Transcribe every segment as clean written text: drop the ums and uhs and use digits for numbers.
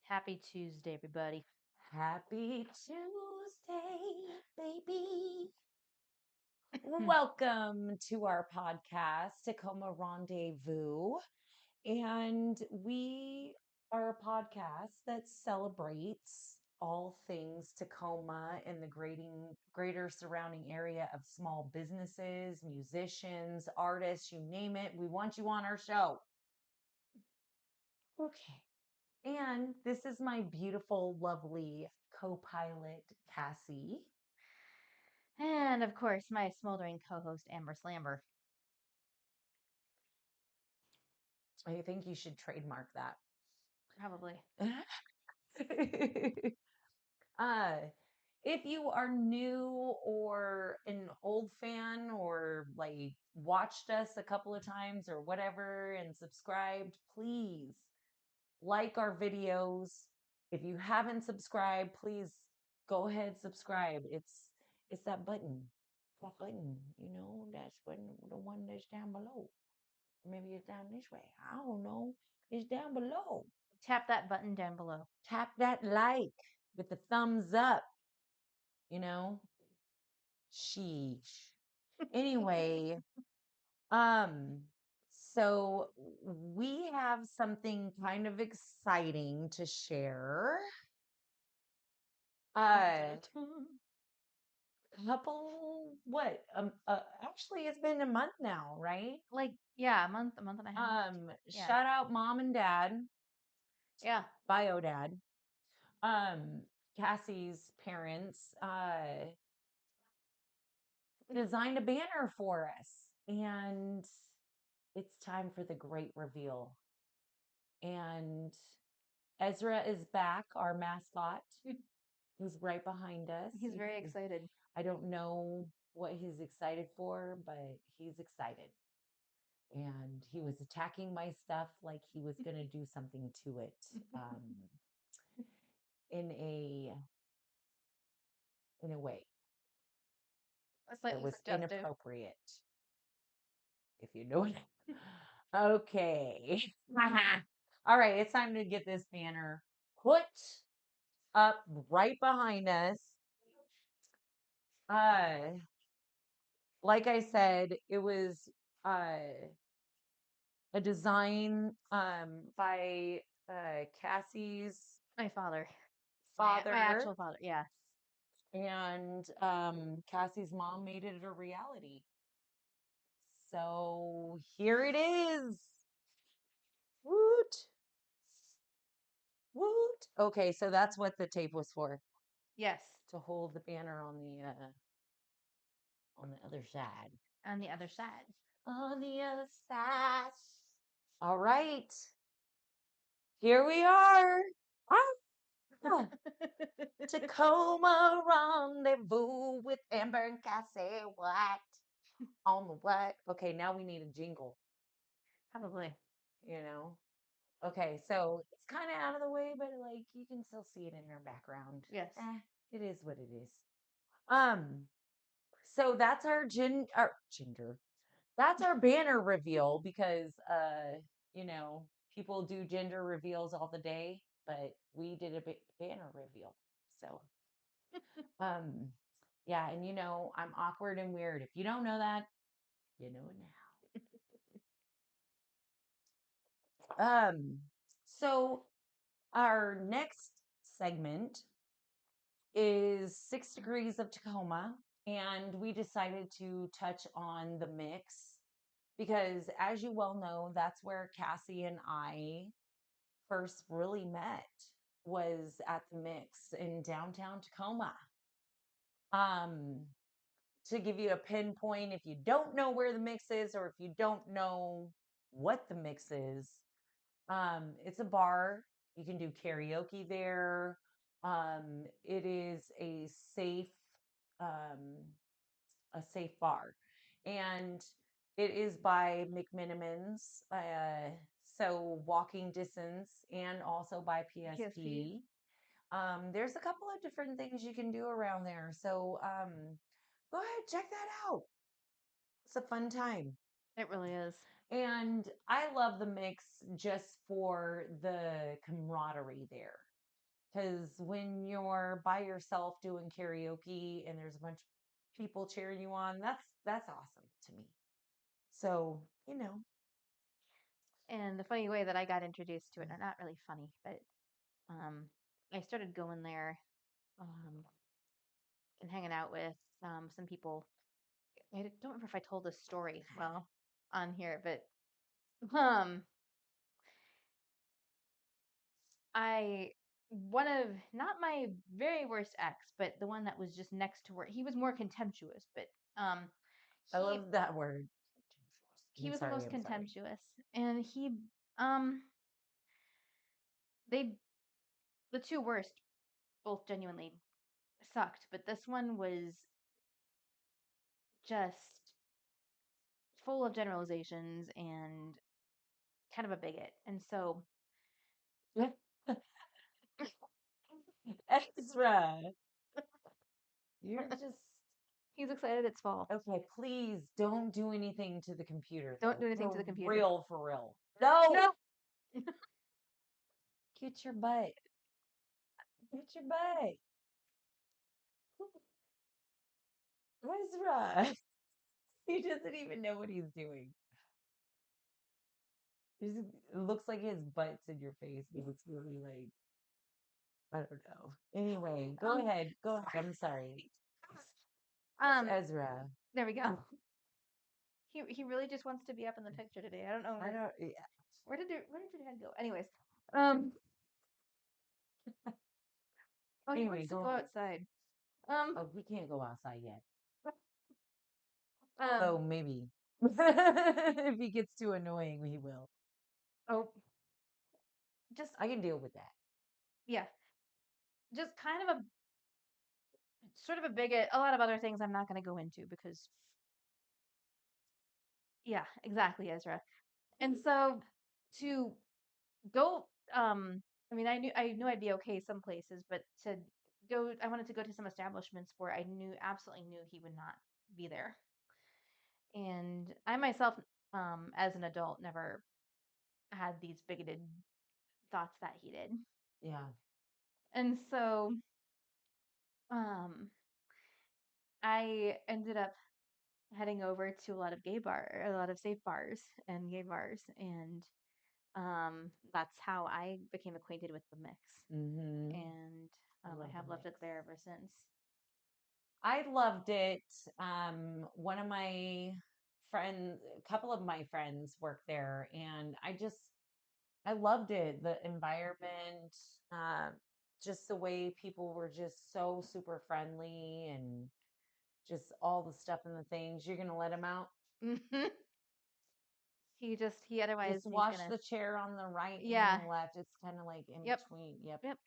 Happy Tuesday, everybody. Happy Tuesday, baby. Welcome to our podcast, Tacoma Rendezvous. And we are a podcast that celebrates all things Tacoma and the greater surrounding area of small businesses, musicians, artists, you name it. We want you on our show. Okay. And this is my beautiful, lovely co pilot, Cassie. And of course, my smoldering co host, Amber Slamber. I think you should trademark that. Probably. uh, if you are new or an old fan or like watched us a couple of times or whatever and subscribed, please like our videos. If you haven't subscribed, please go ahead subscribe. It's that button. That button, that's when the one that's down below. Maybe it's down this way. I don't know. It's down below. Tap that button down below. Tap that like with the thumbs up, you know? Sheesh. Anyway, um, so we have something kind of exciting to share. Uh, actually it's been a month now, right? Yeah, a month and a half. Yeah. Shout out mom and dad, Yeah. bio dad, um, Cassie's parents, designed a banner for us, and it's time for the great reveal. And Ezra is back, our mascot. He's right behind us. He's very excited. I don't know what he's excited for, but he's excited. And he was attacking my stuff like he was going to do something to it, in a way That's that was suggestive. inappropriate, if you know it. Okay. All right, it's time to get this banner put up right behind us. Uh, like I said, it was a design by Cassie's My father. father, My actual father. Yeah. and Cassie's mom made it a reality. So here it is. Woot. Woot. Okay, so that's what the tape was for, Yes. to hold the banner on the other side. On the other side. On the other side. All right. Here we are. Ah, Tacoma Rendezvous with Amber and Cassie. What? On the what? Okay, now we need a jingle, Probably. you know? Okay, so it's kind of out of the way, but like you can still see it in your background. Yes. It is what it is. Um, so that's our gender. That's our banner reveal because you know, people do gender reveals all the day, but we did a banner reveal. So, um, yeah, and I'm awkward and weird. If you don't know that, you know it now. So our next segment is 6 degrees of Tacoma, and we decided to touch on the mix because, as you well know, that's where Cassie and I first really met, was at the mix in downtown Tacoma. Um, to give you a pinpoint, if you don't know where the mix is, or if you don't know what the mix is, it's a bar. You can do karaoke there. It is um, a safe bar, and it is by McMinimans, so walking distance, and also by PSP. PSP. There's a couple of different things you can do around there, so go ahead, check that out. It's a fun time. It really is. And I love the mix just for the camaraderie there. Because when you're by yourself doing karaoke and there's a bunch of people cheering you on, that's awesome to me. So, And the funny way that I got introduced to it, or not really funny, but um, I started going there um, and hanging out with some people. I don't remember if I told this story well on here, but um, I one of not my very worst ex, but the one that was just next to where he was more contemptuous, but um, I he love that word. he was the most I'm sorry. contemptuous, and um they the two worst both genuinely sucked, but this one was just full of generalizations and kind of a bigot. And so Ezra, you're just he's excited it's fall. okay. Please don't do anything to the computer, Don't though. do anything to the computer. For real. No, No. get your butt. Get your butt. Ezra. He doesn't even know what he's doing. It looks like his butt's in your face. And it's really like, I don't know. Anyway, go Um, ahead. Go ahead. I'm sorry. It's um, Ezra. there we go. He really just wants to be up in the picture today. I don't know I don't, yeah. where did your head go? Anyways, um, oh, he Anyway, wants to go go on. outside. Um, Oh, we can't go outside yet. um, Oh, maybe. If he gets too annoying, he will. oh, just I can deal with that. yeah, just kind of a sort of a bigot. A lot of other things I'm not going to go into because yeah, exactly, Ezra. And so to go, I knew I'd be okay some places, but to go, I wanted to go to some establishments where I absolutely knew he would not be there. And I myself, as an adult, never had these bigoted thoughts that he did. Yeah. And so, um, I ended up heading over to a lot of safe bars and gay bars, and that's how I became acquainted with the mix. Mm-hmm. And I love I have the loved mix. it there ever since. I loved it. One of my friends, a couple of my friends work there, and I loved it. The environment, uh, just the way people were just so super friendly and just all the stuff and the things. You're gonna let him out? Hmm. Just He's wash gonna, the chair on the right and yeah, the left. It's kind of like in yep, between. Yep. yep.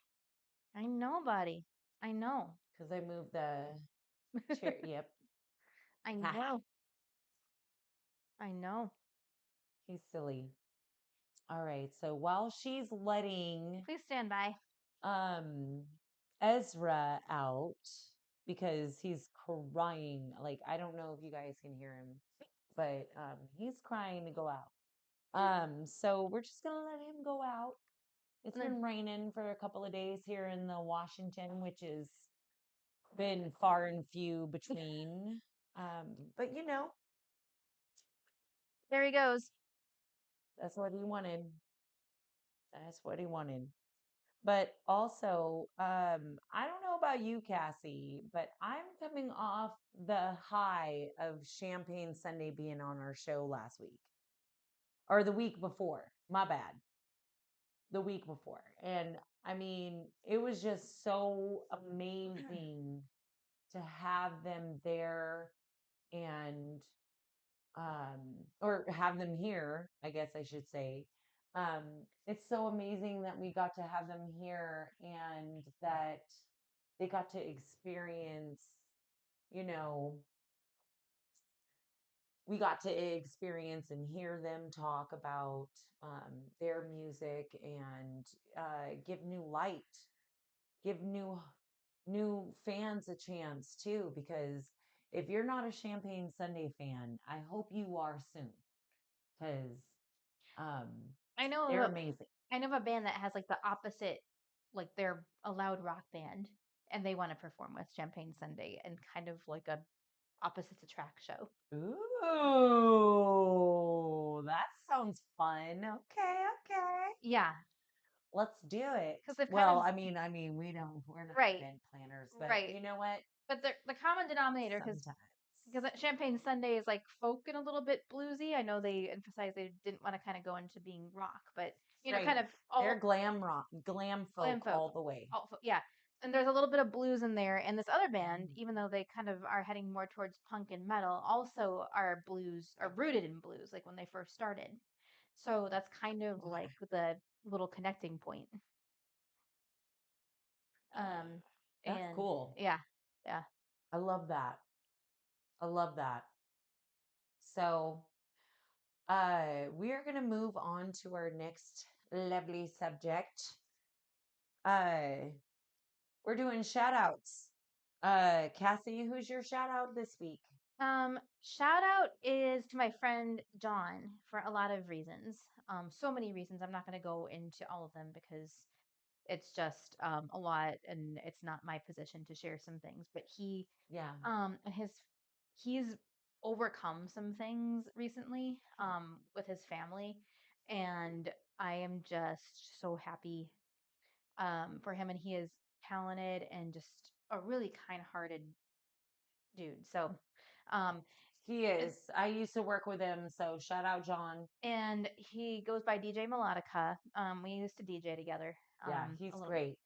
I know, buddy. I know. Because I moved the chair. Yep. I Ha. know. I know. He's silly. All right. So while she's letting Please stand by. um Ezra out because he's crying. Like I don't know if you guys can hear him, but he's crying to go out. So we're just gonna let him go out. It's And then been raining for a couple of days here in the Washington, which has been far and few between. But there he goes. that's what he wanted. That's what he wanted. But also, I don't know about you, Cassie, but I'm coming off the high of Champagne Sunday being on our show last week or the week before. My bad. The week before. And I mean, it was just so amazing to have them there and or have them here, I guess I should say. Um, it's so amazing that we got to have them here and that they got to experience, you know, we got to experience and hear them talk about their music and give new light, give new fans a chance too. Because if you're not a Champagne Sunday fan, I hope you are soon because um, I know of they're a, amazing. I know of a band that has like the opposite. like they're a loud rock band and they want to perform with Champagne Sunday and kind of like a opposites attract show. Ooh, that sounds fun. Okay, okay. Yeah, Let's do it. because they've kind Well, of we're not right, event planners, but right. you know what? But the common denominator, Sometimes. because Champagne Sunday is like folk and a little bit bluesy. I know they emphasized they didn't want to kind of go into being rock, but Right. kind of They're all glam rock, glam glam folk folk. all the way. Yeah. And there's a little bit of blues in there. And this other band, Mm. even though they kind of are heading more towards punk and metal, also are rooted in blues, like when they first started. So that's kind of like the little connecting point. Um, That's and cool. yeah, yeah. I love that. I love that. So, we are going to move on to our next lovely subject. Uh, we're doing shout outs. Cassie, who's your shout out this week? Shout out is to my friend John for a lot of reasons. So many reasons. I'm not going to go into all of them because it's just a lot and it's not my position to share some things. But Yeah, and he's overcome some things recently with his family, and I am just so happy for him. And he is talented and just a really kind-hearted dude. So um, he and is. I used to work with him, so shout out John. and he goes by DJ Melodica. We used to DJ together Yeah, a he's little bit, great.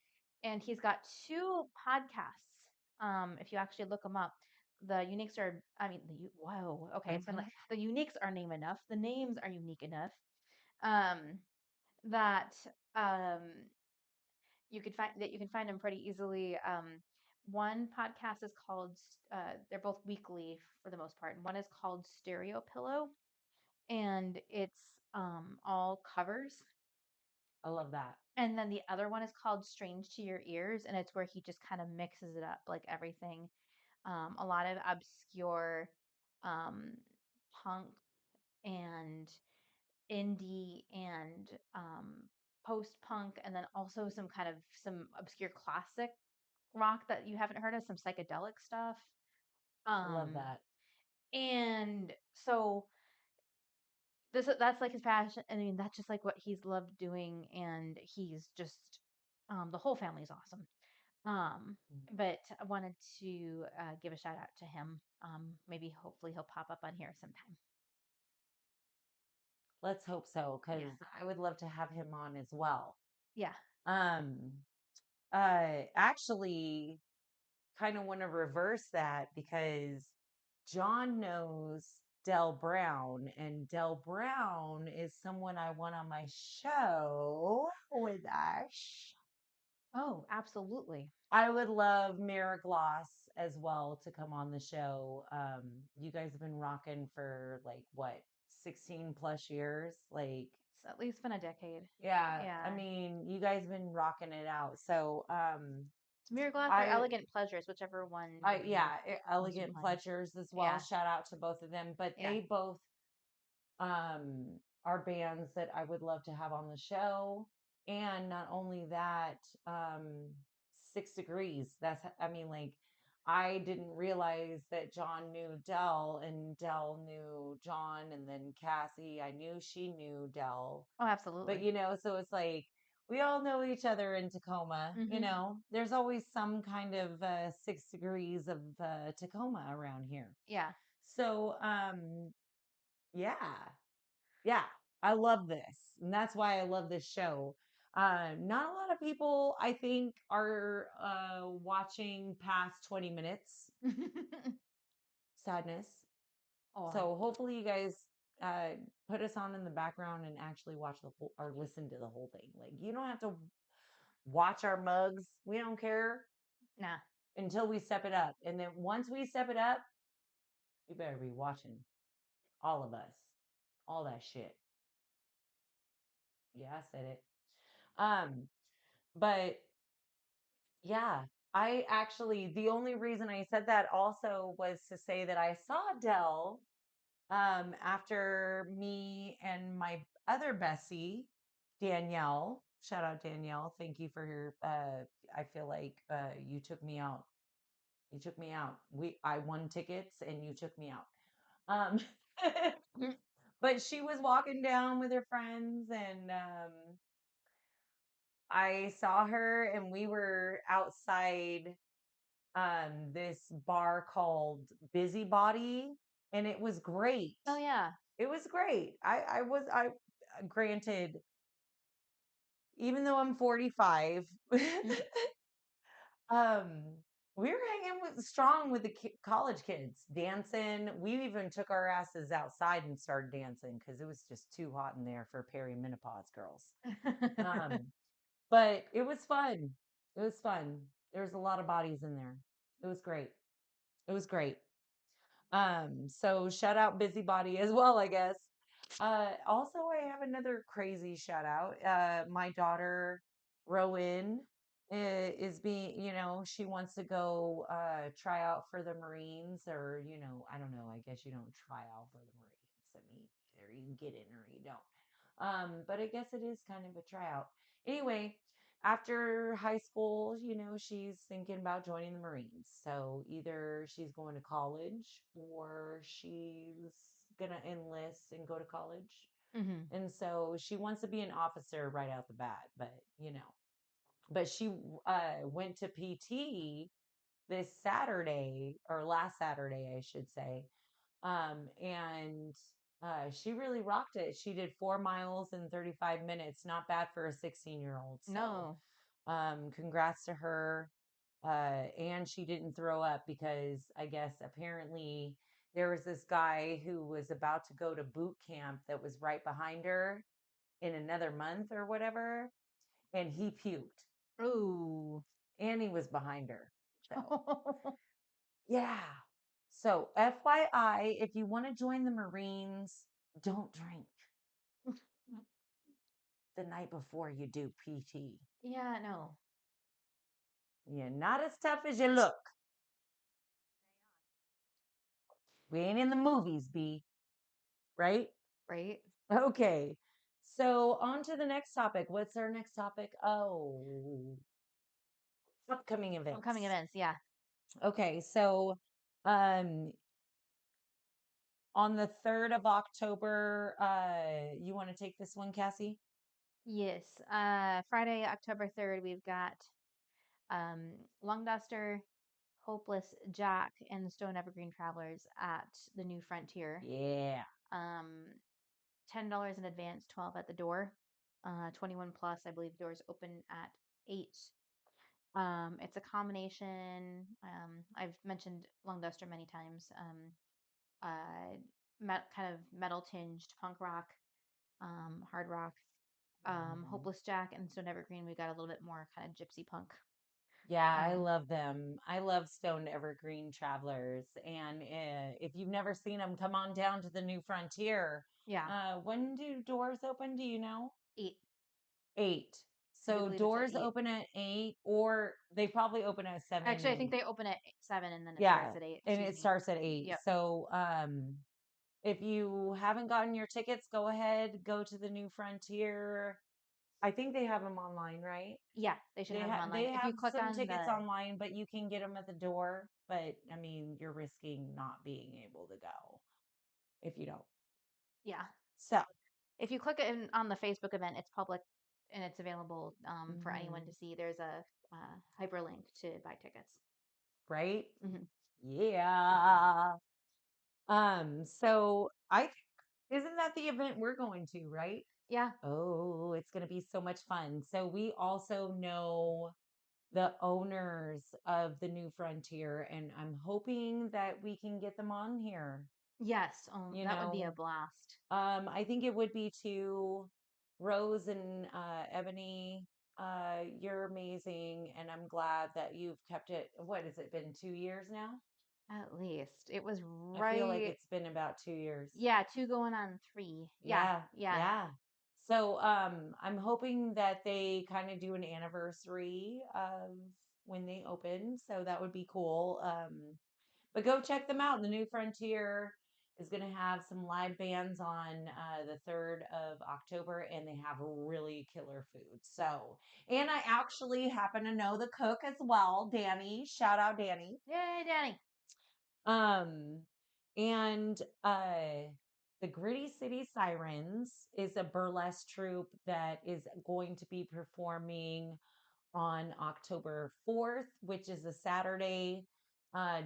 and he's got two podcasts. If you actually look them up, the uniques are. I mean, whoa. Okay, it's been like the uniques are name enough. The names are unique enough. Um, that um you can find them pretty easily. One podcast is called. They're both weekly for the most part. And one is called Stereo Pillow, and it's all covers. I love that. And then the other one is called Strange to Your Ears, and it's where he just kind of mixes it up like everything. A lot of obscure um, punk and indie and post punk, and then also some obscure classic rock that you haven't heard of, some psychedelic stuff. I love Um, that. and so that's like his passion. I mean, that's just like what he's loved doing, and he's just the whole family's awesome. Um, Mm. but I wanted to give a shout out to him. Maybe hopefully he'll pop up on here sometime. Let's hope so, Yeah, because I would love to have him on as well. yeah. Um, actually, kind of want to reverse that because John knows Del Brown, and Del Brown is someone I want on my show with us. Oh, absolutely. I would love Mira Gloss as well to come on the show. You guys have been rocking for like what, 16 plus years? Like, It's at least been a decade. yeah, I Yeah. mean, you guys been rocking it out. So, It's Mirror Glass or I Elegant Pleasures, whichever one yeah, you most Elegant inclined. Pleasures as well. Yeah, Shout out to both of them, but yeah. they both are bands that I would love to have on the show. And not only that, 6 Degrees. I mean, like, I didn't realize that John knew Dell and Dell knew John, and then Cassie, I knew she knew Dell. Oh, But, absolutely. so it's like we all know each other in Tacoma, Hmm. There's always some kind of 6 degrees of Tacoma around here. Yeah. So, yeah. Yeah, I love this. And that's why I love this show. Not a lot of people, I think, are watching past 20 minutes. Sadness. Oh, So hopefully you guys uh, put us on in the background and actually watch the whole or listen to the whole thing. Like, you don't have to watch our mugs. We don't care nah. until we step it up. And then once we step it up, you better be watching all of us, all that shit. Yeah, I said it. But yeah, I actually, the only reason I said that also was to say that I saw Dell after me and my other Bessie Danielle. Shout out Danielle. Thank you for your I feel like you took me out. You took me out. I won tickets and you took me out. Um but she was walking down with her friends and I saw her and we were outside this bar called Busybody and it was great. Oh yeah. It was great. I granted, even though I'm 45, Mm. um we were hanging with strong with the college kids dancing. We even took our asses outside and started dancing because it was just too hot in there for perimenopause girls. Um but it was fun. It was fun. There was a lot of bodies in there. It was great. It was great. So shout out Busybody as well, I guess. Also, I have another crazy shout out. My daughter, Rowan, is being, she wants to go try out for the Marines, or, I don't know. I guess you don't try out for the Marines. I mean, either you get in or you don't. But I guess it is kind of a tryout. Anyway, after high school, she's thinking about joining the Marines. So either she's going to college or she's going to enlist and go to college. Hmm. And so she wants to be an officer right out the bat, but she went to PT this Saturday, or last Saturday, I should say. And she really rocked it. She did 4 miles in 35 minutes. Not bad for a 16-year-old. So, No. congrats to her. And she didn't throw up because I guess apparently there was this guy who was about to go to boot camp that was right behind her in another month or whatever, and he puked, Ooh. and he was behind her. So, yeah. So, FYI, if you want to join the Marines, don't drink the night before you do PT. Yeah, no. You're not as tough as you look. We ain't in the movies, B, right? Right? Okay. So, on to the next topic. What's our next topic? Oh, upcoming Upcoming events. events, yeah. Okay. So, um, on the 3rd of October, you want to take this one, Cassie? Yes. Friday, October 3rd, we've got um Long Duster, Hopeless Jack, and the Stone Evergreen Travelers at the New Frontier. Yeah. Um, $10 in advance, 12 at the door. 21 plus, I believe doors open at 8. It's a combination. I've mentioned Long Duster many times. Kind of metal tinged punk rock, hard rock. Mhm. Hopeless Jack and Stone Evergreen, we got a little bit more kind of gypsy punk. Yeah, I Um, love them. I love Stoned Evergreen Travelers. And if you've never seen them, come on down to the New Frontier. yeah, When do doors open? Do you know? 8. 8. I do So believe it's at doors 8. open at 8, or they probably open at 7. Actually, I think And they open at 7 and then it yeah, starts at 8. and Excuse it me. starts at 8. Yep. So if you haven't gotten your tickets, go ahead, go to the New Frontier. I think they have them online, right? Yeah, they should have them They online. If have you click some on tickets the, online, but you can get them at the door. But I mean, you're risking not being able to go if you don't. yeah, So, if you click in on the Facebook event, it's public and it's available for anyone to mhm, see. There's a hyperlink to buy tickets. right? Hmm. Yeah. So I isn't that the event we're going to, right? Yeah. Oh, it's going to be so much fun. So we also know the owners of the New Frontier, and I'm hoping that we can get them on here. Yes. You That would be a know, blast. I think it would be too. Rose and Ebony, you're amazing, and I'm glad that you've kept it. What has it been, 2 years now? At least it was I feel like right. it's been about 2 years. Yeah, 2 going on 3. Yeah. Yeah, Yeah. yeah. So I'm hoping that they kind of do an anniversary of when they open. So that would be cool. But go check them out, the New Frontier. is going to have some live bands on the 3rd of October, and they have really killer food. So, and I actually happen to know the cook as well, Danny. Shout out, Danny. Yay, Danny. Um, and the Gritty City Sirens is a burlesque troupe that is going to be performing on October 4th, which is a Saturday.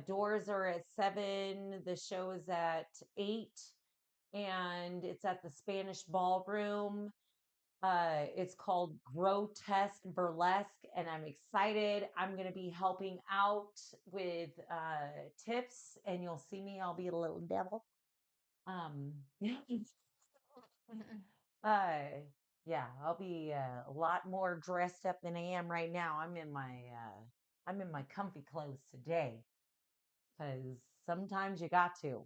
Doors are at 7. The show is at 8, and it's at the Spanish Ballroom. It's called Grotesque Burlesque, and I'm excited. I'm going to be helping out with tips, and you'll see me. I'll be a little devil. Um, uh, yeah, I'll be a lot more dressed up than I am right now. I'm in my comfy clothes today because sometimes you got to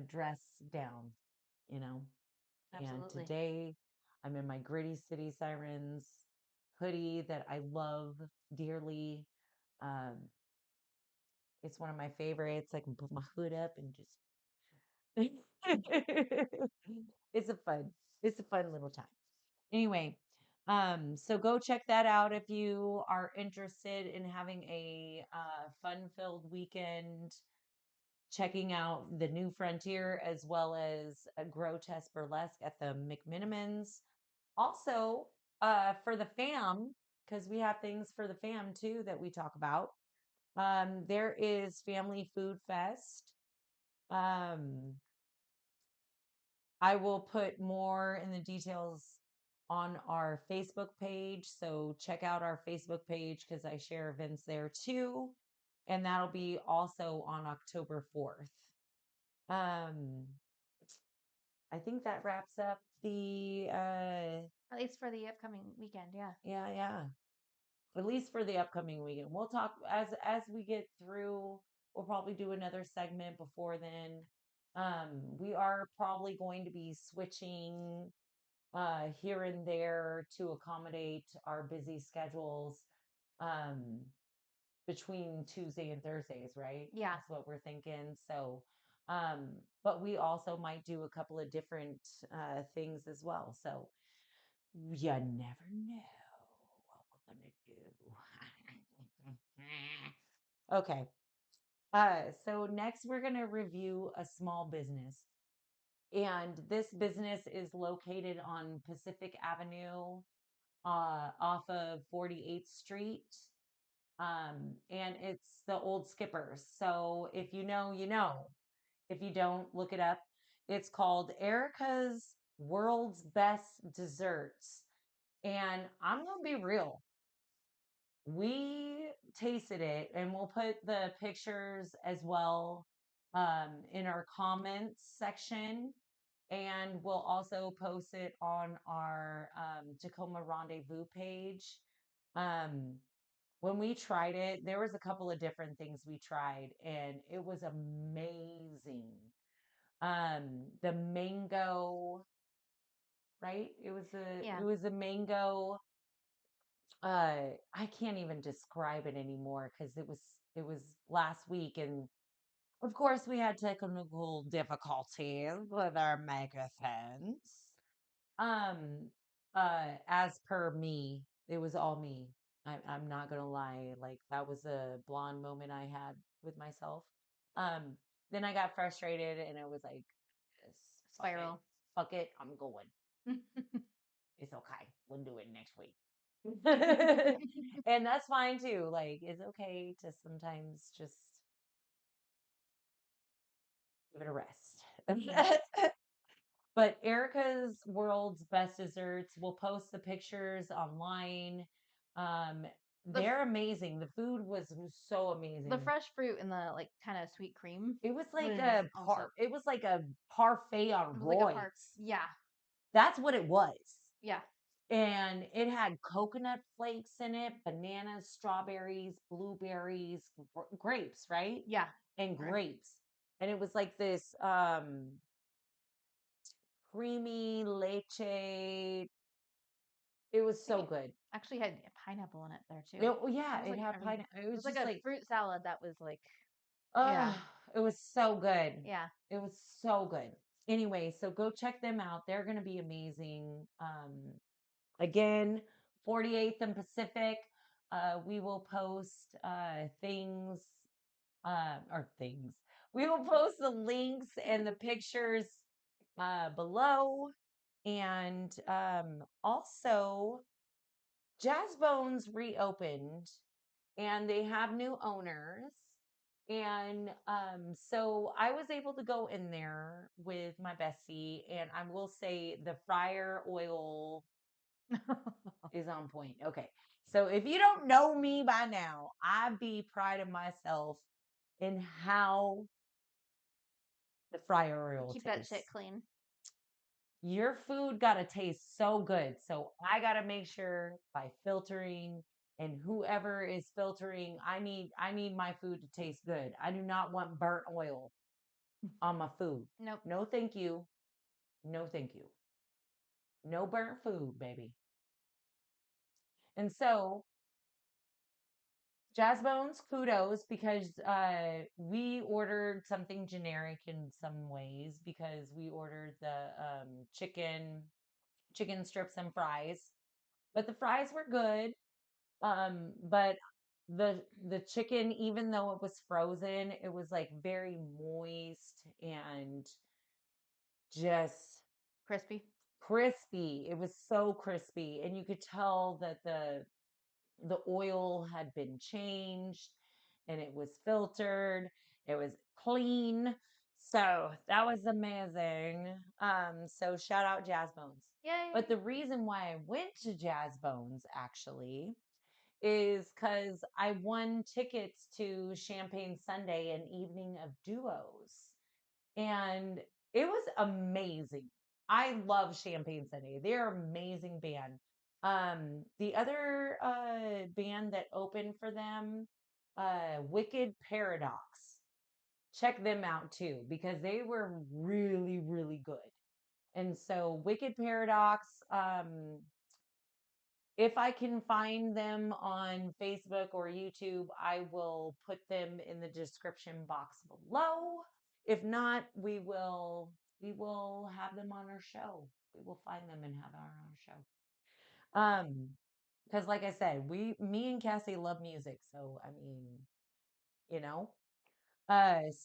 dress down, you know. And Absolutely. today I'm in my Gritty City Sirens hoodie that I love dearly. Um, it's one of my favorites. I can put my hood up and just it's a fun, it's a fun little time. Anyway, so go check that out if you are interested in having a fun-filled weekend, checking out the New Frontier as well as a Grotesque Burlesque at the McMinimans. Also, for the fam, because we have things for the fam too that we talk about. There is Family Food Fest. Um, I will put more in the details on our Facebook page. So check out our Facebook page because I share events there too. And that'll be also on October 4th. Um, I think that wraps up the At least for the upcoming weekend, yeah. yeah. At least for the upcoming weekend. We'll talk as we get through. We'll probably do another segment before then. We are probably going to be switching here and there to accommodate our busy schedules um, between Tuesday and Thursdays, right? Yeah. That's what we're thinking. So, but we also might do a couple of different things as well. So, you never know what we're gonna do. Okay. So next we're gonna review a small business. And this business is located on Pacific Avenue, off of 48th Street. And it's the Old Skippers. So if you know, you know. If you don't, look it up. It's called Erica's World's Best Desserts. And I'm going to be real. We tasted it, and we'll put the pictures as well in our comments section. And we'll also post it on our Tacoma Rendezvous page. Um, when we tried it, there was a couple of different things we tried, and it was amazing. The mango, right? Yeah. It was a mango. I can't even describe it anymore because it was last week, and of course we had technical difficulties with our microphones. Um, as per me, it was all me. I'm not gonna lie, like that was a blonde moment I had with myself. Um, then I got frustrated and I was like, "Yes, Spiral. fuck it, I'm going. It's okay. We'll do it next week." And that's fine too. Like, it's okay to sometimes just give it a Yeah. rest. But Erica's World's Best Desserts, we'll post the pictures online. Um, The f- they're amazing. The food was so the amazing. fresh fruit and the like kind of sweet cream It was like was also it was like a parfait on it was like a park. roids. Yeah. That's what it was. Yeah. And it had coconut flakes in it, bananas, strawberries, blueberries, grapes, right? Yeah. And Correct. grapes. And it was like this creamy leche. It was I think so it good. actually had pineapple in it there too. Oh It yeah, was it like had pineapple. It it was was like just a like, fruit salad that was like uh, yeah. It was so good. Yeah. It was so good. Anyway, so go check them out. They're going to be amazing. Again, 48th and Pacific. We will post things or things. We will post the links and the pictures below. And also, Jazz Bones reopened and they have new owners. And so I was able to go in there with my bestie, and I will say the fryer oil is on point. Okay. So if you don't know me by now, I be priding myself in how the fryer oil Keep that shit tastes. clean. Your food got to taste so good. So I got to make sure by filtering and whoever is filtering, I need my food to taste good. I do not want burnt oil on my food. Nope. No, thank you. No, thank you. No burnt food, baby. And so Jazz Bones, kudos because we ordered something generic in some ways because we ordered the chicken strips and fries, but the fries were good. But the chicken, even though it was frozen, it was like very moist and just Crispy. crispy. It was so crispy, and you could tell that the oil had been changed and it was filtered. It was clean. So that was amazing. So shout out Jazz Bones. Yay. But the reason why I went to Jazz Bones actually is because I won tickets to Champagne Sunday, an evening of duos. And it was amazing. I love Champagne Sunday. They're an amazing band. The other band that opened for them, Wicked Paradox. Check them out too because they were really, really good. And so Wicked Paradox, if I can find them on Facebook or YouTube, I will put them in the description box below. If not, we will have them on our show. We will find them and have our own show. Because like I said, me and Cassie love music, so I mean, you know.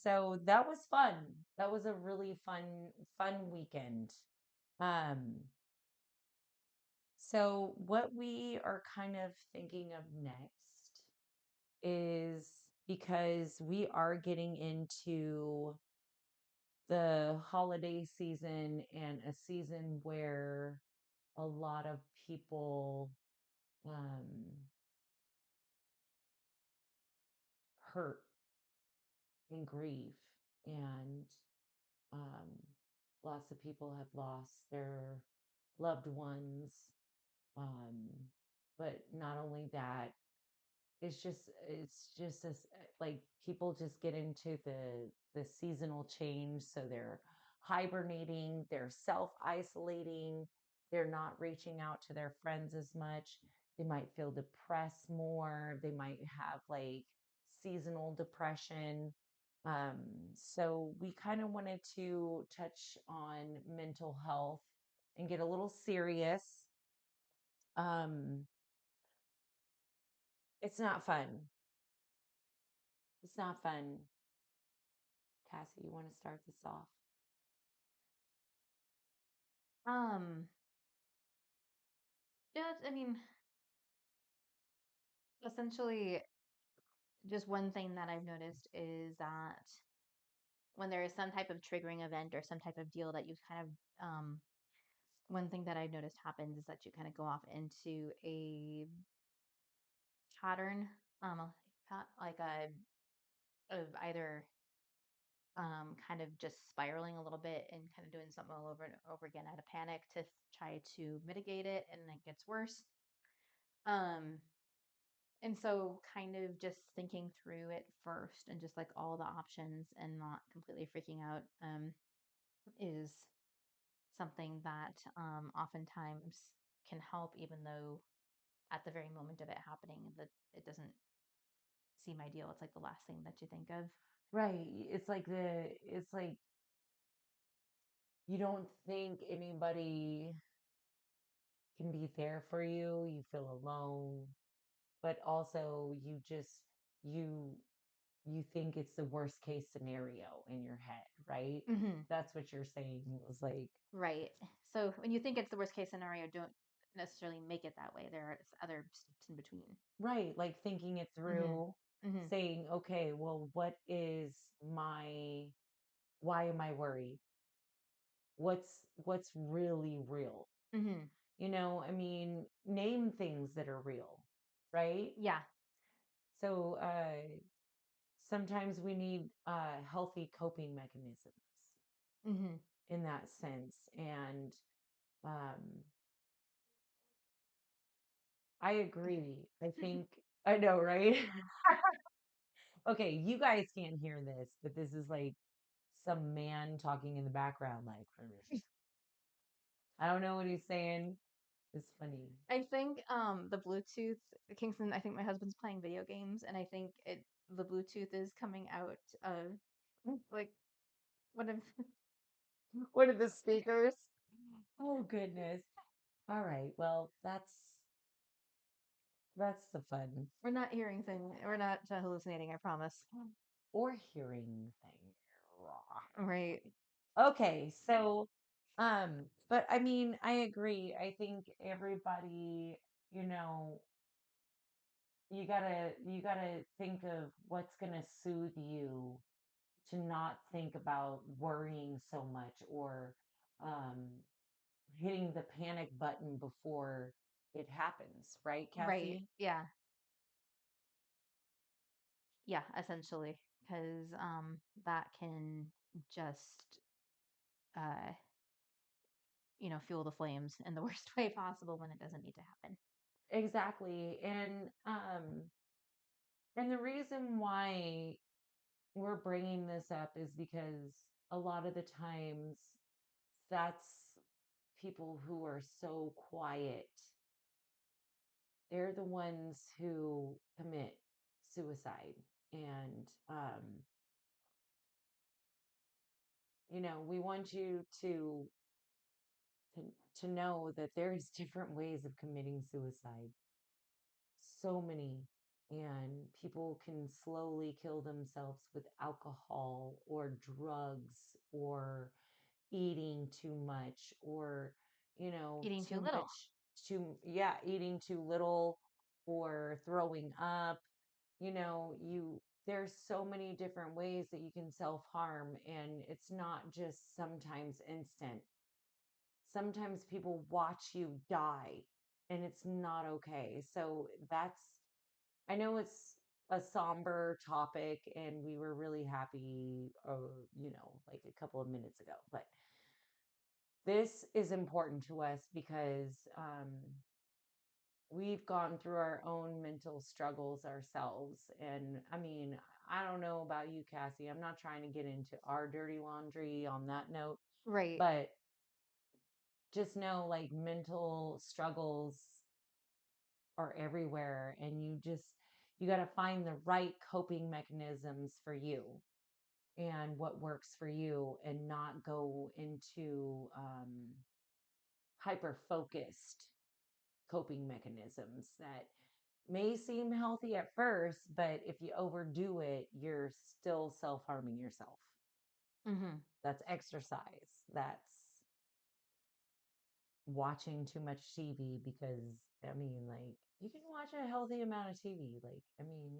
So that was fun. That was a really fun weekend. Um, so what we are kind of thinking of next is because we are getting into the holiday season and a season where a lot of people um, hurt and grieve, and um, lots of people have lost their loved ones. Um, but not only that, it's just as like people just get into the seasonal change, so they're hibernating, they're self-isolating, they're not reaching out to their friends as much. They might feel depressed more, they might have like seasonal depression. um so we kind of wanted to touch on mental health and get a little serious. um it's not fun. It's not fun. Cassie, you want to start this off? Um, yeah, I mean, essentially, just one thing that I've noticed is that when there is some type of triggering event or some type of deal that you kind of, one thing that I've noticed happens is that you kind of go off into a pattern, like of either kind of just spiraling a little bit and kind of doing something all over and over again out of panic to try to mitigate it, and it gets worse. Um, And so, kind of just thinking through it first and just like all the options and not completely freaking out is something that oftentimes can help, even though at the very moment of it happening, that it doesn't seem ideal. It's like the last thing that you think of. right. It's like you don't think anybody can be there for you. You feel alone, but also you you think it's the worst case scenario in your head, right? Hmm. That's what you're saying. It was like, Right. So when you think it's the worst case scenario, don't necessarily make it that way. There are other steps in between. right, like thinking it Hmm. through, Hmm. saying, okay, well, why am I worried? What's really real? Hmm. I mean, name things that are real, right? Yeah. So sometimes we need healthy coping mechanisms Hmm. in that sense. And um, I agree. I think, I know, right? Okay, you guys can't hear this, but this is like some man talking in the background, like, I don't know what he's saying. It's funny. I think the Bluetooth Kingston, I think my husband's playing video games and I think the Bluetooth is coming out of like one of one of the speakers. Oh, goodness. All right. Well, that's the fun We're not hearing thing. We're not hallucinating, I promise. or hearing thing. Right. Okay, so but I mean, I agree. I think everybody, you know, you gotta think of what's gonna soothe you to not think about worrying so much or um hitting the panic button before it happens, right, Right. Cassie? Yeah. Yeah, essentially. Because that can just uh fuel the flames in the worst way possible when it doesn't need to happen. Exactly. And the reason why we're bringing this up is because a lot of the times that's people who are so quiet. They're the ones who commit suicide. And, we want you to, to know that there's different ways of committing suicide. So many. And people can slowly kill themselves with alcohol or drugs or eating too much or Eating too too little. much too yeah eating too little or throwing up. You there's so many different ways that you can self-harm, and it's not just sometimes instant. Sometimes people watch you die, and it's not okay. So that's I know it's a somber topic, and we were really happy, like a couple of minutes ago, but this is important to us because we've gone through our own mental struggles ourselves. And I mean, I don't know about you, Cassie. I'm not trying to get into our dirty laundry on that note, Right. but just know like mental struggles are everywhere. And you got to find the right coping mechanisms for you and what works for you, and not go into hyper focused coping mechanisms that may seem healthy at first, but if you overdo it, you're still self harming yourself. Hmm. That's exercise. That's watching too much TV because, I mean, like, you can watch a healthy amount of TV. Like, I mean,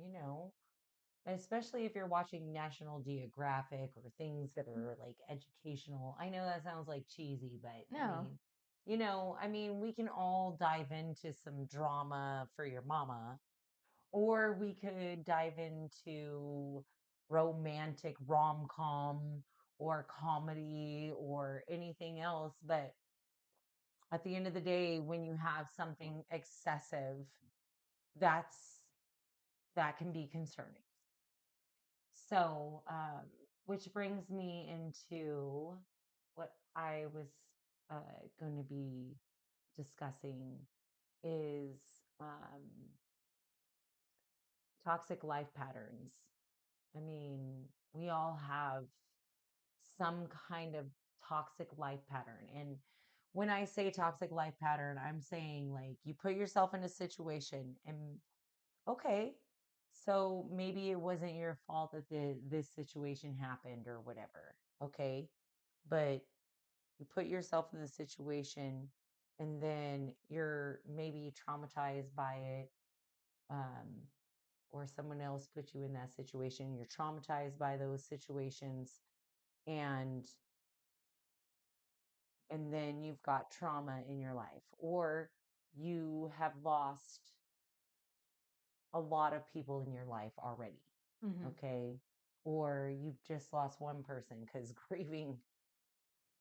especially if you're watching National Geographic or things that are like educational. I know that sounds like cheesy, but No. I mean, we can all dive into some drama for your mama, or we could dive into romantic rom-com or comedy or anything else. But at the end of the day, when you have something excessive, that's that can be concerning. So, which brings me into what I was going to be discussing is toxic life patterns. I mean, we all have some kind of toxic life pattern. And when I say toxic life pattern, I'm saying like you put yourself in a situation and okay, so maybe it wasn't your fault that this situation happened or whatever. Okay. But you put yourself in the situation and then you're maybe traumatized by it. Um, or someone else put you in that situation. You're traumatized by those situations and then you've got trauma in your life, or you have lost a lot of people in your life already. Hmm. Okay. Or you've just lost one person because grieving,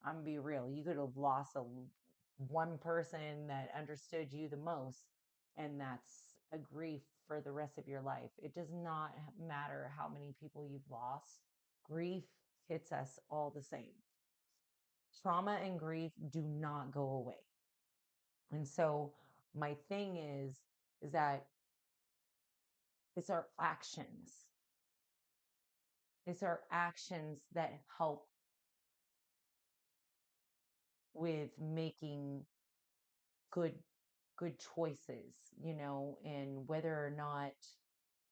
I'm gonna be real, you could have lost one person that understood you the most, and that's a grief for the rest of your life. It does not matter how many people you've lost, grief hits us all the same. Trauma and grief do not go away. And so my thing is that it's our actions. It's our actions that help with making good good choices, and whether or not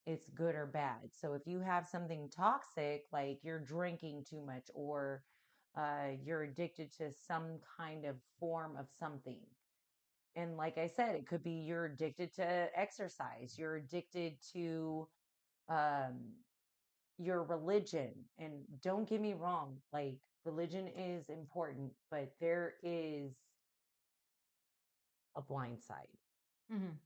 it's good or bad. So if you have something toxic, like you're drinking too much, or you're addicted to some kind of form of something. And like I said, it could be you're addicted to exercise, you're addicted to um, your religion. And don't get me wrong, like religion is important, but there is a blind side Hmm.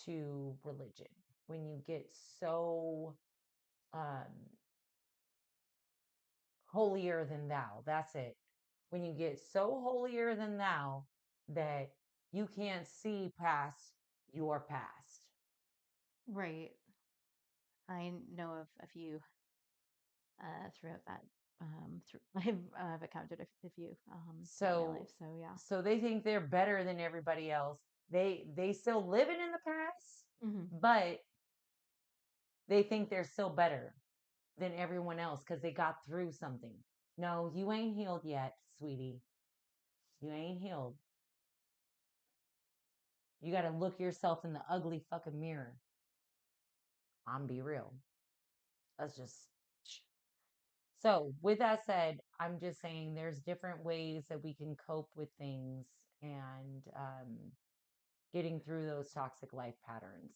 to religion when you get so um, holier than thou. That's it. When you get so holier than thou that you can't see past your past. Right. I know of a few throughout that. I've encountered a few throughout my life. So So yeah. they think they're better than everybody else. They still living in the past, Hmm. but they think they're still better than everyone else because they got through something. No, you ain't healed yet, sweetie. You ain't healed. You got to look yourself in the ugly fucking mirror. I'm be real. That's just so. With that said, I'm just saying there's different ways that we can cope with things and getting through those toxic life patterns.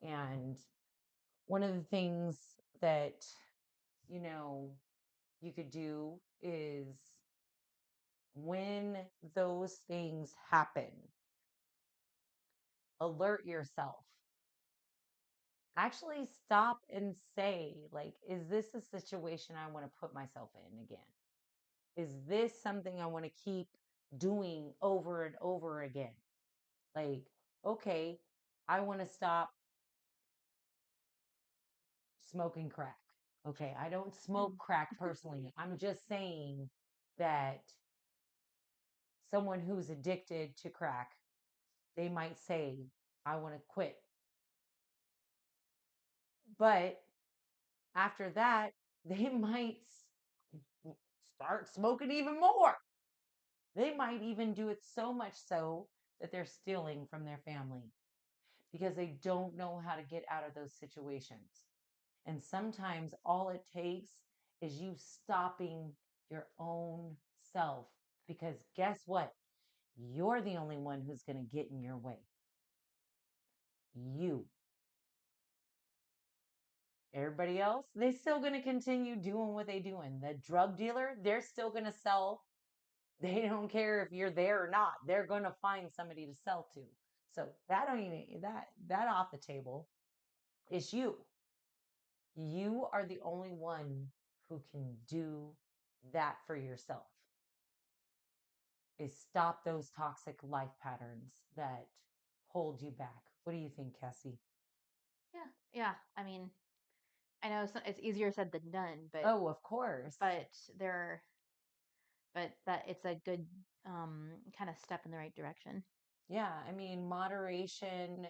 And one of the things that you know you could do is when those things happen, alert yourself. Actually stop and say, like, is this a situation I want to put myself in again? Is this something I want to keep doing over and over again? Like, okay, I want to stop smoking crack. Okay, I don't smoke crack personally. I'm just saying that someone who's addicted to crack, they might say, I want to quit. But after that, they might start smoking even more. They might even do it so much so that they're stealing from their family because they don't know how to get out of those situations. And sometimes all it takes is you stopping your own self because guess what? You're the only one who's going to get in your way. You. Everybody else, they still going to continue doing what they doing. The drug dealer, they're still going to sell. They don't care if you're there or not. They're going to find somebody to sell to. So that don't even that off the table. It's you. You are the only one who can do that for yourself. Is stop those toxic life patterns that hold you back. What do you think, Cassie? Yeah. Yeah. I mean, I know it's easier said than done, Oh, of course. but there, but that it's a good kind of step in the right direction. Yeah, I mean, moderation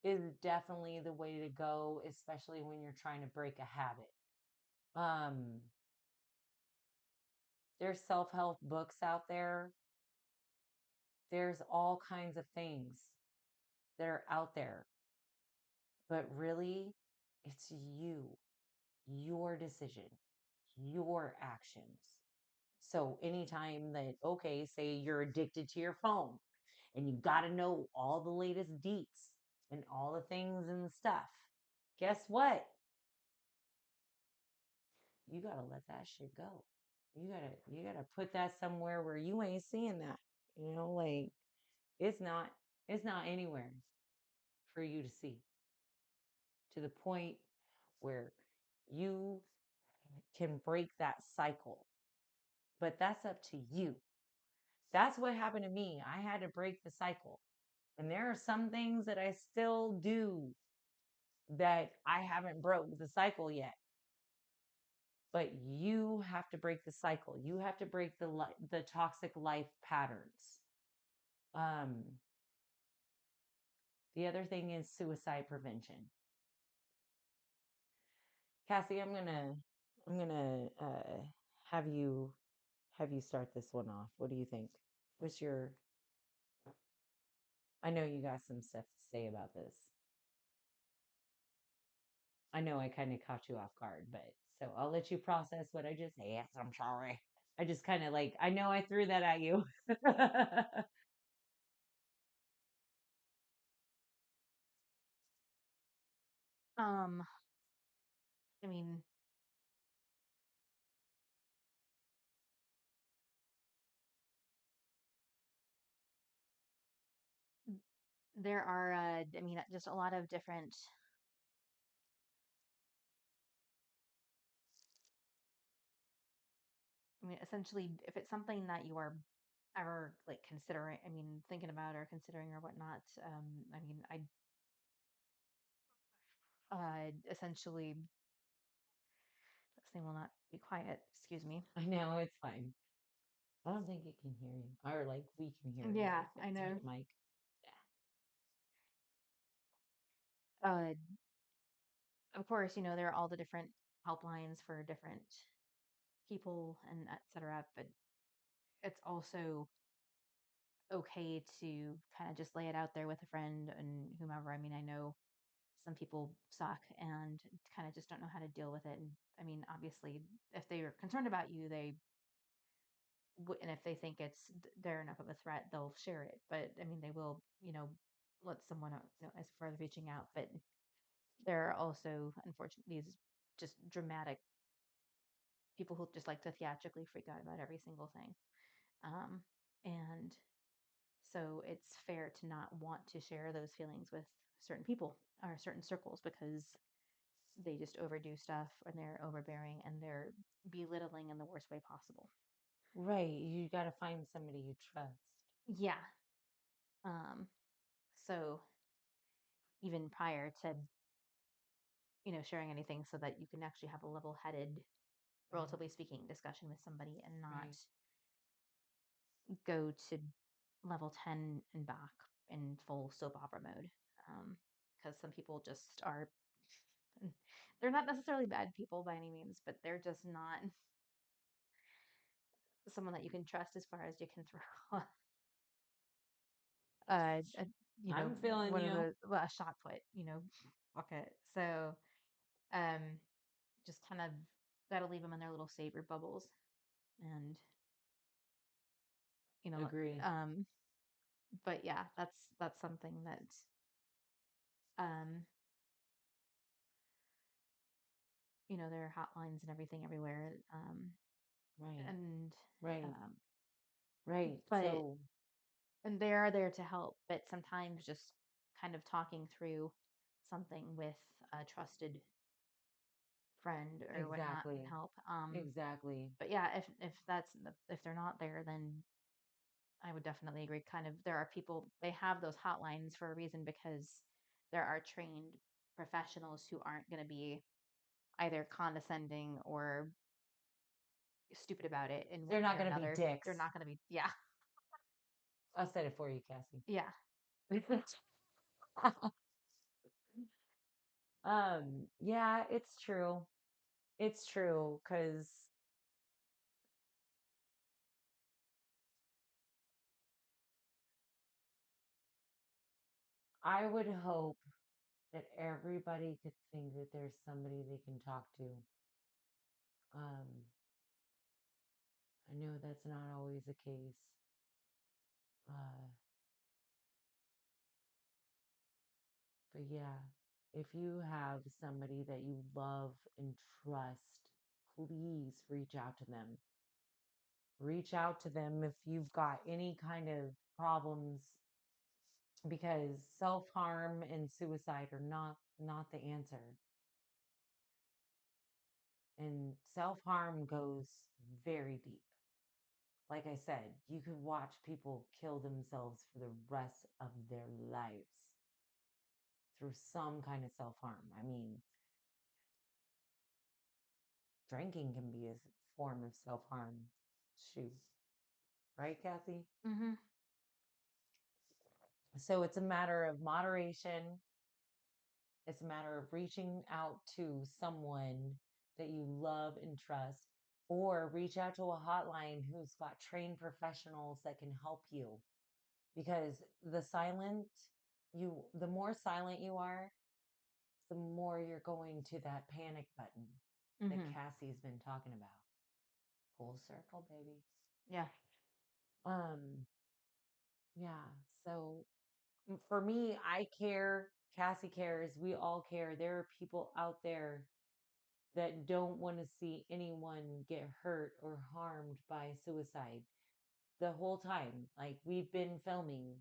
is definitely the way to go, especially when you're trying to break a habit. Um, there's self-help books out there. There's all kinds of things that are out there. But really, it's you, your decision, your actions. So anytime that, okay, say you're addicted to your phone and you got to know all the latest deets and all the things and stuff, guess what? You got to let that shit go. You got to put that somewhere where you ain't seeing that. Like it's not it's not anywhere for you to see, to the point where you can break that cycle. But that's up to you. That's what happened to me. I had to break the cycle. And there are some things that I still do that I haven't broke the cycle yet. But you have to break the cycle. You have to break the toxic life patterns. Um, the other thing is suicide prevention. Cassie, I'm gonna have you have you start this one off. What do you think? What's your I know you got some stuff to say about this. I know I kind of caught you off guard, but so I'll let you process what I just said. Yes, I'm sorry. I just kind of I know I threw that at you. Um, I mean, there are, I mean, just a lot of different. I mean, essentially, if it's something that you are ever like considering, I mean, thinking about or considering or whatnot, I mean, essentially, this thing will not be quiet. Excuse me. I know it's fine. I don't think it can hear you, or we can hear you. Yeah, I know. Sorry, Mike. Uh, of course, there are all the different helplines for different people and et cetera, but it's also okay to kind of just lay it out there with a friend and whomever. I mean, I know some people suck and kind of just don't know how to deal with it. And I mean, obviously, if they are concerned about you, and if they think they're enough of a threat, they'll share it. But I mean, they will, let someone know as far as reaching out. But there are also, unfortunately, these just dramatic people who just like to theatrically freak out about every single thing. Um, and so it's fair to not want to share those feelings with certain people or certain circles because they just overdo stuff and they're overbearing and they're belittling in the worst way possible. Right. You got to find somebody you trust. Yeah. Um, so even prior to, sharing anything so that you can actually have a level-headed, Right. relatively speaking, discussion with somebody and not Right. go to level 10 and back in full soap opera mode. Because some people just are, they're not necessarily bad people by any means, but they're just not someone that you can trust as far as you can throw a I'm feeling one of you. the well, a shot put, bucket. So um, just kind of got to leave them in their little savior bubbles, and you know, Agree. um, but yeah, that's something that um, there are hotlines and everything everywhere, Right. and Right. um, Right. but So, and they are there to help, but sometimes just kind of talking through something with a trusted friend or whatnot can exactly. help. Exactly. But yeah, if they're not there, then I would definitely agree. Kind of, there are people, they have those hotlines for a reason because there are trained professionals who aren't going to be either condescending or stupid about it in one They're way not or going to be another. dicks. They're not going to be, yeah, I said it for you, Cassie. yeah. Yeah, it's true. It's true because I would hope that everybody could think that there's somebody they can talk to. Um, I know that's not always the case. Uh, but yeah, if you have somebody that you love and trust, please reach out to them. Reach out to them if you've got any kind of problems because self-harm and suicide are not the answer. And self-harm goes very deep. Like I said, you could watch people kill themselves for the rest of their lives through some kind of self-harm. I mean, drinking can be a form of self-harm. Shoot. Right, Kathy? Hmm. So it's a matter of moderation. It's a matter of reaching out to someone that you love and trust, or reach out to a hotline who's got trained professionals that can help you. Because the more silent you are, the more you're going to that panic button that Hmm. Cassie's been talking about. Full circle, baby. Yeah. Um, yeah. So for me, I care. Cassie cares. We all care. There are people out there that don't want to see anyone get hurt or harmed by suicide the whole time. Like we've been filming,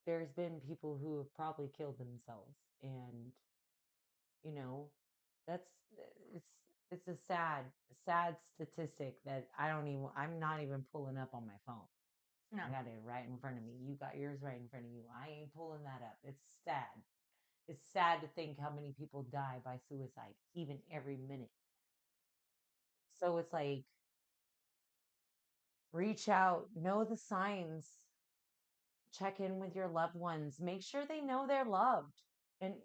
there's been people who have probably killed themselves. And, you know, that's it's it's a sad statistic that I'm not even pulling up on my phone. No. I got it right in front of me. You got yours right in front of you. I ain't pulling that up. It's sad. It's sad to think how many people die by suicide, even every minute. So it's like, reach out, know the signs, check in with your loved ones, make sure they know they're loved. And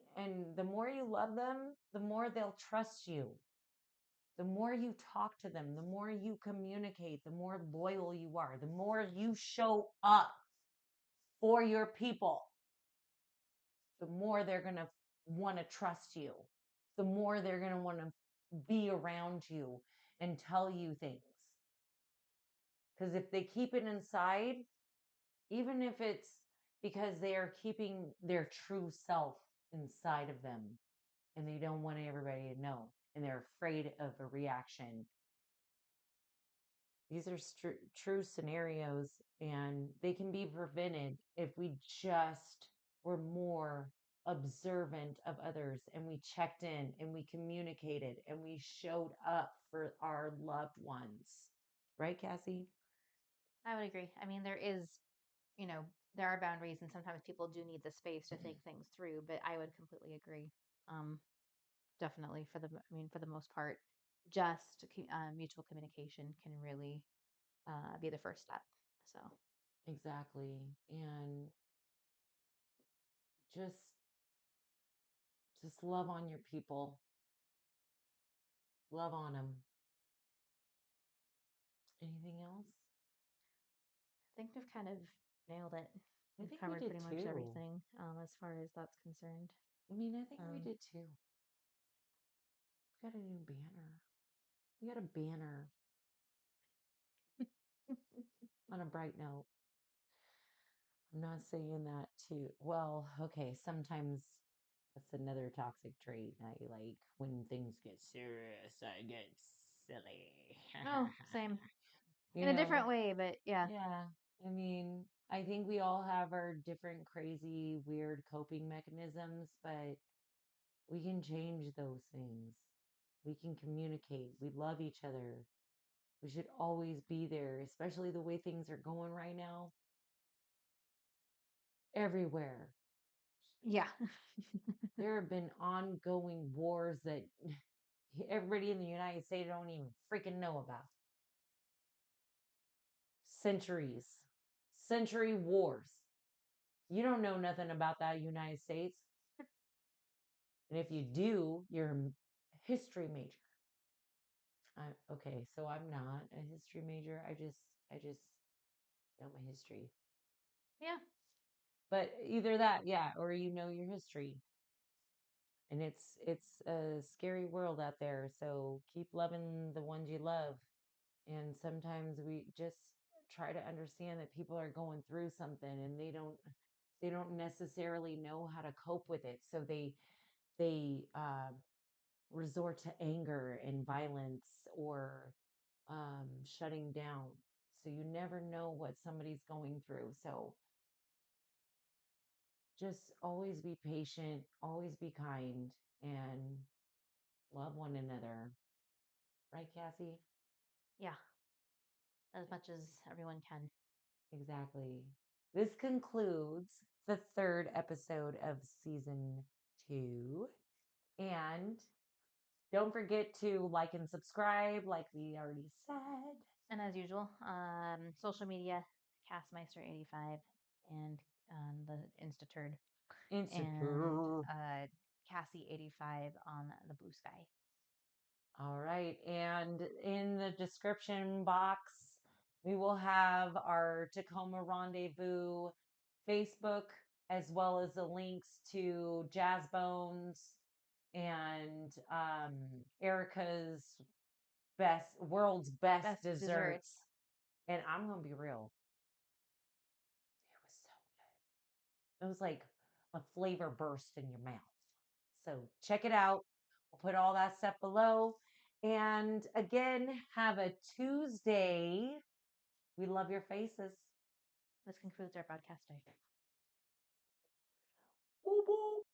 the more you love them, the more they'll trust you. The more you talk to them, the more you communicate, the more loyal you are, the more you show up for your people, the more they're going to want to trust you, the more they're going to want to be around you and tell you things. Because if they keep it inside, even if it's because they are keeping their true self inside of them and they don't want everybody to know and they're afraid of a reaction. These are true scenarios and they can be prevented if we just were more observant of others and we checked in and we communicated and we showed up for our loved ones. Right, Cassie? I would agree. I mean, you know, there are boundaries, and sometimes people do need the space to think things through. But I would completely agree. Um, Definitely for the most part, just mutual communication can really be the first step. So Exactly. And just love on your people. Love on them. Anything else? I think we've kind of nailed it. I We've think we covered did pretty much too. everything as far as that's concerned. I mean, I think we Um, did too. We got a new banner. We got a banner on a bright note. I'm not saying that too. Well, okay, sometimes that's another toxic trait. I like when things get serious, I get silly. oh, same You in a know? different way, but yeah, Yeah. I mean, I think we all have our different crazy, weird coping mechanisms, but we can change those things. We can communicate. We love each other. We should always be there, especially the way things are going right now. Everywhere. yeah, There have been ongoing wars that everybody in the United States don't even freaking know about. Centuries. Century wars. You don't know nothing about that United States. And if you do, you're a history major. Okay, so I'm not a history major. I just know my history. Yeah. But either that, yeah, or you know your history. And it's a scary world out there. So keep loving the ones you love. And sometimes we just try to understand that people are going through something and they don't necessarily know how to cope with it. So they resort to anger and violence or shutting down. So you never know what somebody's going through. So just always be patient, always be kind, and love one another. Right, Cassie? Yeah. As much as everyone can. Exactly. This concludes the third episode of season 2. And don't forget to like and subscribe, like we already said. And as usual, social media, Castmeister85 and the Instaturd and Insecure. Cassie85 on the Blue Sky. All right. And in the description box, we will have our Tacoma Rendezvous Facebook, as well as the links to Jazz Bones and Erica's world's best Best desserts. desserts. And I'm going to be real. It was like a flavor burst in your mouth. So check it out. We'll put all that stuff below. And again, have a Tuesday. We love your faces. This concludes our podcast day. Woo woo.